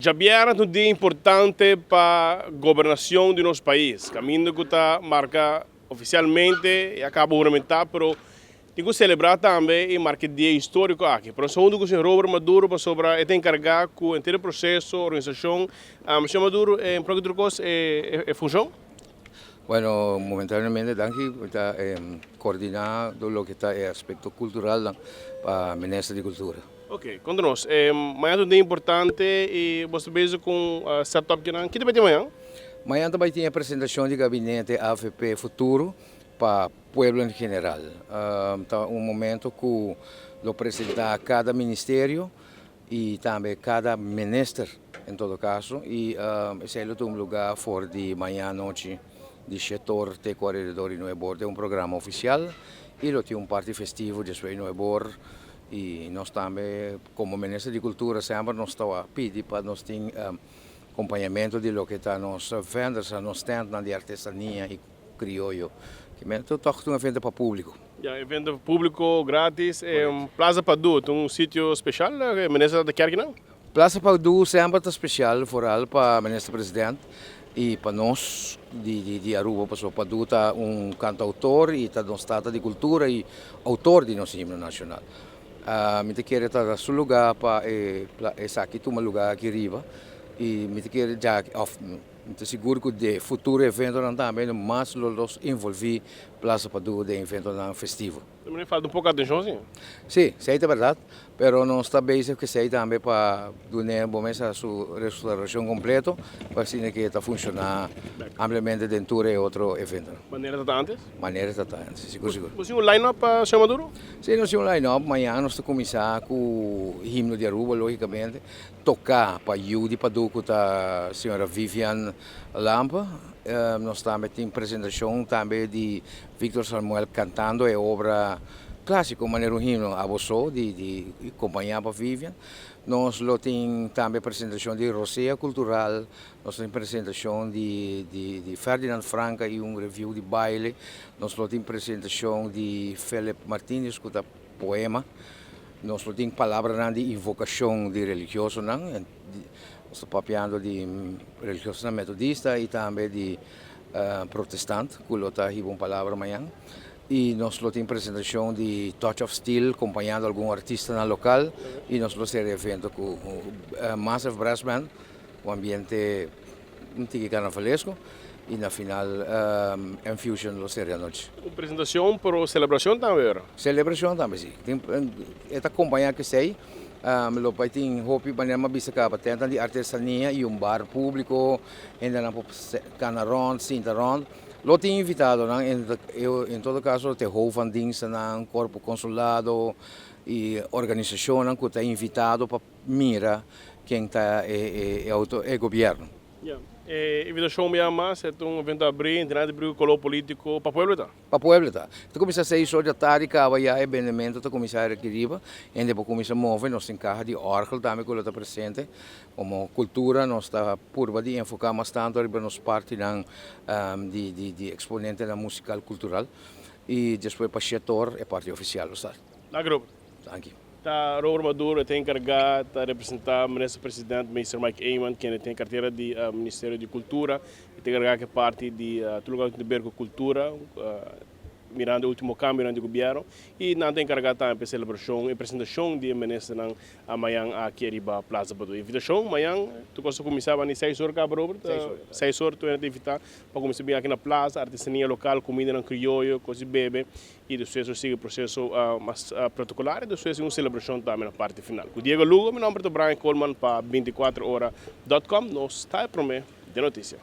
Jabiera é um dia importante para a governação do nosso país. Caminho que está marca oficialmente e acaba juramentar, mas tem que celebrar também e marcar dia histórico aqui. Por isso, o senhor Robert Maduro é encarregado com o inteiro processo, organização. O senhor Maduro, em próximo coisa, é função? Bueno, momentáneamente está coordinando lo que está el aspecto cultural para el Ministro de Cultura. Ok, conta-nos. Amanhã é um dia importante e você veja com o setup que não. Que vai ter amanhã? Amanhã também tem a apresentação de gabinete AFP Futuro para o povo em geral. Está um momento que lo apresentar cada ministério e também cada ministro, em todo caso. E esse é um lugar fora de manhã à noite de setor de corredor e Nuevo é um programa oficial e lo tem parte festivo depois Nuevo. E nós também, como Ministro de Cultura, sempre nos estamos pedindo para nós ter acompanhamento de lo que está nos vendas, nos stands de artesania e criollo. Que é um evento para o público. Evento público grátis, Plaza Padu, um sítio especial, o Ministro da Quer que não? Plaza Padu sempre está especial, foral para o Ministro Presidente. E para nós, de Aruba, porque Padu está cantautor e está no estado de cultura e autor de nosso himno nacional. Me quero estar no seu lugar para esse aqui um lugar aqui riba e me quero já seguro que o futuro evento também mais los envolver Plaza Padu de evento festivo. Também falta um pouco de atenção, sim? Sim, é verdade, mas não está bem que sei também para dar a sua restauração completa para que está funcionar amplamente dentro de outro evento. Maneira está antes? Maneira está antes, seguro. Você tem um line-up para Sr. Maduro? Sim, nós temos um line-up. Amanhã nós vamos começar com o himno de Aruba, logicamente, tocar para Yudi Paduco, a senhora Vivian Lampa. Nós também temos apresentação também de Victor Samuel cantando a obra clássica, maneira um himno a você, de acompanhar para Vivian. Nós temos também apresentação de Roseia Cultural, nós temos apresentação de Ferdinand Franca e review de baile. Nós temos apresentação de Felipe Martínez com o poema. Nós temos palavra de invocação de religioso, nós estamos papeando de religioso metodista e também de protestante, que está aí uma palavra amanhã. E nós temos apresentação de Touch of Steel, acompanhando algum artista na local. E nós temos evento com Massive Brass Band, o ambiente um tique carnavalesco. E na final, Infusion, lo seria a noite. Apresentação para celebração também? Celebração também, sim. É acompanhar que sei. Lo pai tem hopi banyak bisa ka patenta de artesania e bar público, ainda na canaron, cintaron. Lo tem invitado, em todo caso, te hoofding ng corpo consulado e organização que está invitado para mira quem está é governo. Invitação minha mais é evento abrir, entrar de briga com o político para o povo, tá? Para o povo, tá. Tu começa a 6 horas da tarde, acaba já o evento, tu começa a requerir, e depois começa a mover, nós encarga de órgão também que está presente, como cultura, nós está por de enfocar mais tanto, nós parte de exponente da musical cultural, e depois para o setor é parte oficial, está. Na grupo. Aqui. Tá, Robert Maduro tem encarregado de representar o ministro-presidente, Mr. Mike Eyman, que tem carteira de Ministério de Cultura, e tem encarregado que parte de todo lugar que tem a ver com cultura, mirando o último câmbio do governo, e não tem encarregado também para celebração e apresentação de ministro amanhã aqui em Plaza Padu. Invitação, amanhã, tu consegue começar a 6 horas, Robert? 6 horas, tu vai invitar para começar aqui na plaza, artesania local, comida no criollo, coisa bebe, e depois sigue o processo mais protocolar, e depois uma celebração também na parte final. O Diego Lugo, meu nome é Brian Coleman para 24horas.com, nós está a prometer de notícia.